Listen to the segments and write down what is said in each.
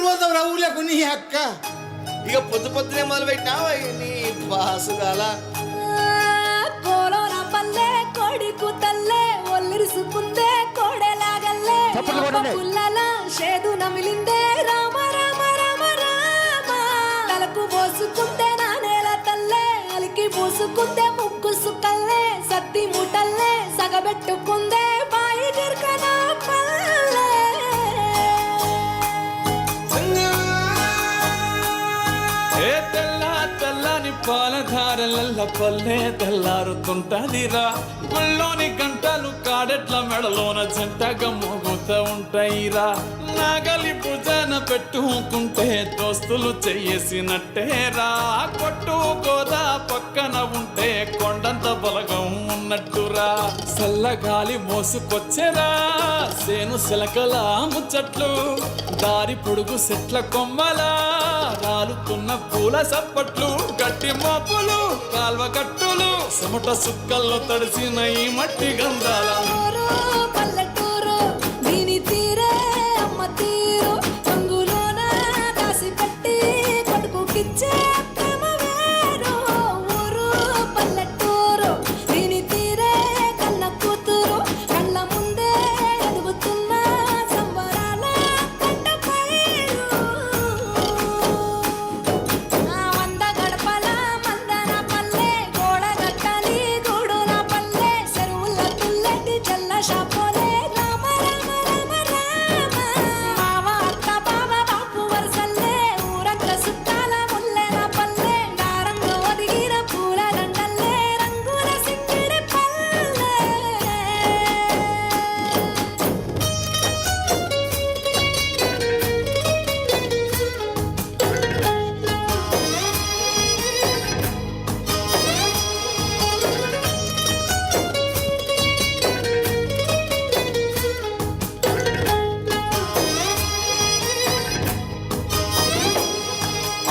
కొట్టుకుంటూ పోతావు రా ఊళ్ళకు నీ అక్క. ఇక పొద్దునే మొదలు పెట్టినావా నీ బాసుగాల. కోలోన పల్లె కోడి కూతల్లే ఒల్లిరుసుకుందే కోడెలాగల్లే పుల్లల షేదు నమిలిందే రామ రామ రామ రామ తలకు పోసుకుందే నా నేల తల్లే అలికి పూసుకుందే ముక్కు సుక్కల్లే సత్తి ముటల్లే సగబెట్టుకుందే బాయి గిర్కన పల్లె. తెల్లని పాలధారలల్ల పల్లె తెల్లారుతుంటదిరా. గుళ్ళోని గంటలు కాడెట్ల మెడలోన జంటగా మోగుతూ ఉంటాయిరా. నాగలి భుజాన పెట్టుకుంటే దోస్తులు చెయ్యేసినట్టేరా. కొట్టు గోదా పక్కన ఉంటే కొండంత బలగం ఉన్నట్టురా. చల్లగాలి మోసుకొచ్చెరా సేను సిలకల ముచ్చట్లు. దారి పొడుగు చెట్ల కొమ్మలా రాలుతున్న పూల సప్పట్లు. గట్టి మోపులు కాల్వ కట్టులు చెమట సుక్కల్లో తడిసిన ఈ మట్టి గంధాల. పల్లెటూరు దీని తీరే అమ్మ తీరు రంగులోన దాసి పెట్టి కొడుకుకిచ్చే ప్రేమ వేరు. ఊరు పల్లెటూరు దీని తీరే కన్న కూతురు కళ్ళ ముందే ఎదుగుతున్న సంబరాల కంట పైరు. వంద గడపల మందన పల్లె గోడ గట్టని గూడున పల్లె చెరువుల తుల్లెటి జల్ల షాపోలే రామ రామ రామ రామ. మావ అత్త బావ బాపు వరసల్లే ఊరంత సుట్టాల ముల్లెన పల్లె గారంలో ఒదిగిన పూల దండల్లే రంగుల సింగిడి పల్లె.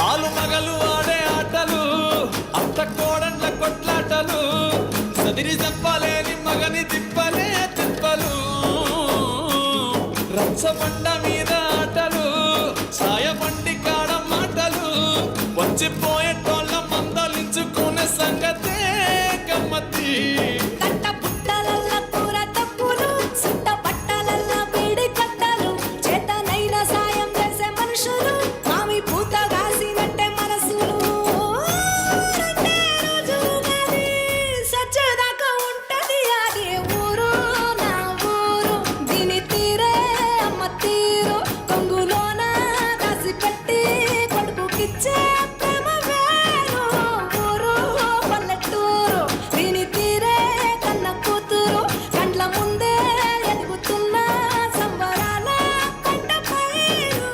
ఆలు మగలు ఆడే ఆటలు అత్త కోడళ్ళ కొట్లాటలు. సదిరి చెప్పలేని మగని తిప్పలే తిప్పలు. రచ్చబండ మీద ఆటలు ఛాయబండి కాడ మాటలు. వచ్చిపోయేటోళ్ళ మందలించుకునే సంగతే గమ్మతి. కట్ట పుట్టలల్ల కూర తప్పులు సుట్ట పట్టలల్ల బీడి కట్టలు చేతనైన సాయం చేసే మనుషులు మామి పూత కాసినట్టే మనసులు. రెండే రోజులు గది సచ్చేదాకా ఉంటది అది ఊరు నా ఊరు దీని తీరే అమ్మ తీరు కొంగులోన దాసి పెట్టి కొడుకుకిచ్చే ప్రేమ వేరు. ఊరు పల్లెటూరు దీని తీరే కన్న కూతురు కండ్ల ముందే ఎదుగుతున్న సంబరాల కంట పైరు.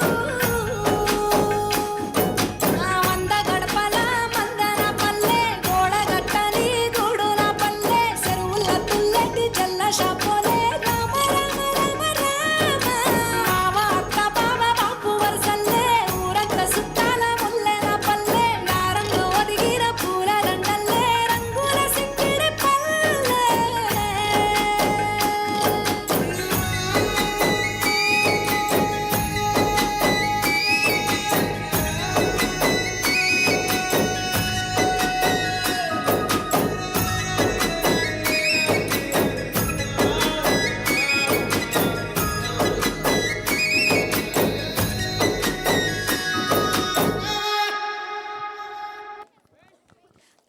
వంద గడపల మందన పల్లె గోడ గట్టని గూడున పల్లె చెరువుల తుల్లెటి జల్ల షాపోలే రామ రామ రామ రామ. మావ అత్త బావ బాపు వరసల్లే ఊరంత సుట్టాల ముల్లెన పల్లె గారంలో ఒదిగిన పూల దండల్లే రంగుల సింగిడి పల్లె.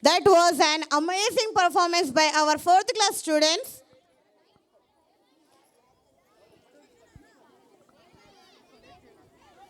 That was an amazing performance by our 4th class students.